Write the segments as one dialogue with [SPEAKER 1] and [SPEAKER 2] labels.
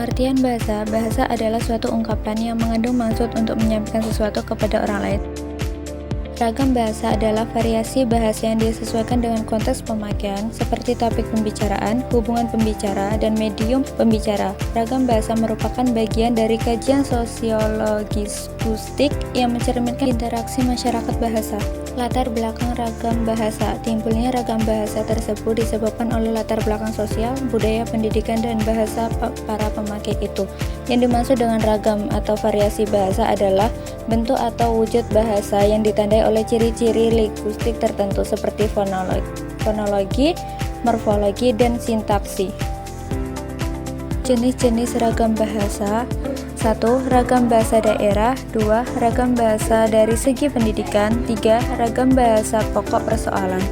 [SPEAKER 1] Pengertian bahasa. Bahasa adalah suatu ungkapan yang mengandung maksud untuk menyampaikan sesuatu kepada orang lain. Ragam bahasa adalah variasi bahasa yang disesuaikan dengan konteks pemakaian, seperti topik pembicaraan, hubungan pembicara, dan medium pembicara. Ragam bahasa merupakan bagian dari kajian sosiologis linguistik yang mencerminkan interaksi masyarakat bahasa. Latar belakang ragam bahasa. Timbulnya ragam bahasa tersebut disebabkan oleh latar belakang sosial, budaya, pendidikan, dan bahasa para pemakai itu. Yang dimaksud dengan ragam atau variasi bahasa adalah bentuk atau wujud bahasa yang ditandai oleh ciri-ciri linguistik tertentu seperti fonologi, morfologi, dan sintaksi. Jenis-jenis ragam bahasa. 1. Ragam bahasa daerah. 2. Ragam bahasa dari segi pendidikan. 3. Ragam bahasa pokok persoalan.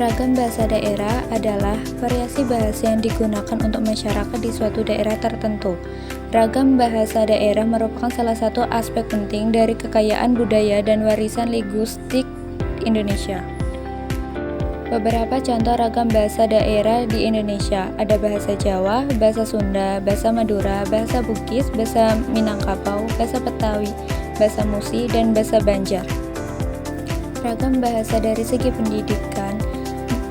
[SPEAKER 1] Ragam bahasa daerah adalah variasi bahasa yang digunakan untuk masyarakat di suatu daerah tertentu. Ragam bahasa daerah merupakan salah satu aspek penting dari kekayaan budaya dan warisan linguistik Indonesia. Beberapa contoh ragam bahasa daerah di Indonesia ada bahasa Jawa, bahasa Sunda, bahasa Madura, bahasa Bugis, bahasa Minangkabau, bahasa Betawi, bahasa Musi, dan bahasa Banjar. Ragam bahasa dari segi pendidikan.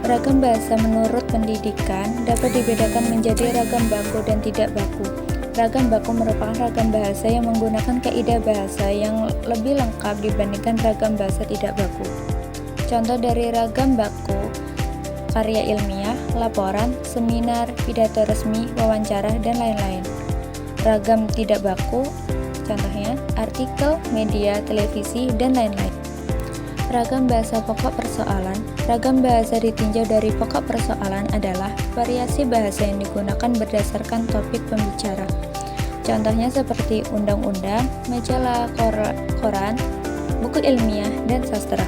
[SPEAKER 1] Ragam bahasa menurut pendidikan dapat dibedakan menjadi ragam baku dan tidak baku. Ragam baku merupakan ragam bahasa yang menggunakan kaidah bahasa yang lebih lengkap dibandingkan ragam bahasa tidak baku. Contoh dari ragam baku: karya ilmiah, laporan, seminar, pidato resmi, wawancara, dan lain-lain. Ragam tidak baku, contohnya artikel, media, televisi, dan lain-lain. Ragam bahasa pokok persoalan. Ragam bahasa ditinjau dari pokok persoalan adalah variasi bahasa yang digunakan berdasarkan topik pembicara. Contohnya seperti undang-undang, majalah, koran, buku ilmiah, dan sastra.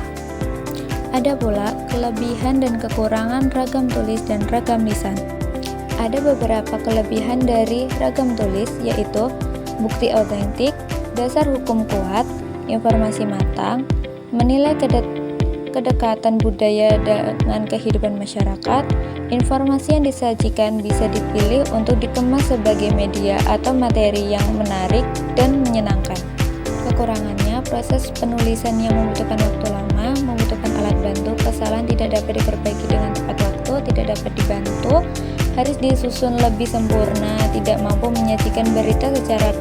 [SPEAKER 1] Ada pula kelebihan dan kekurangan ragam tulis dan ragam lisan. Ada beberapa kelebihan dari ragam tulis, yaitu bukti autentik, dasar hukum kuat, informasi matang, menilai kedekatan budaya dengan kehidupan masyarakat, informasi yang disajikan bisa dipilih untuk dikemas sebagai media atau materi yang menarik dan menyenangkan. Kekurangannya, proses penulisan yang membutuhkan waktu lama, membutuhkan alat bantu, kesalahan tidak dapat diperbaiki dengan tepat waktu, tidak dapat dibantu, harus disusun lebih sempurna, tidak mampu menyajikan berita secara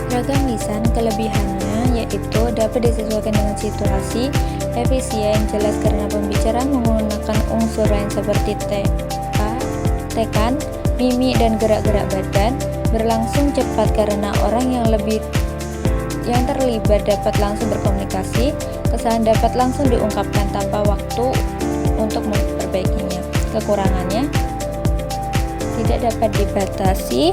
[SPEAKER 1] ragam lisan. Kelebihannya yaitu dapat disesuaikan dengan situasi, efisien, jelas karena pembicaraan menggunakan unsur lain seperti tekan, mimik, dan gerak-gerak badan, berlangsung cepat karena orang yang terlibat dapat langsung berkomunikasi, kesalahan dapat langsung diungkapkan tanpa waktu untuk memperbaikinya. Kekurangannya tidak dapat dibatasi,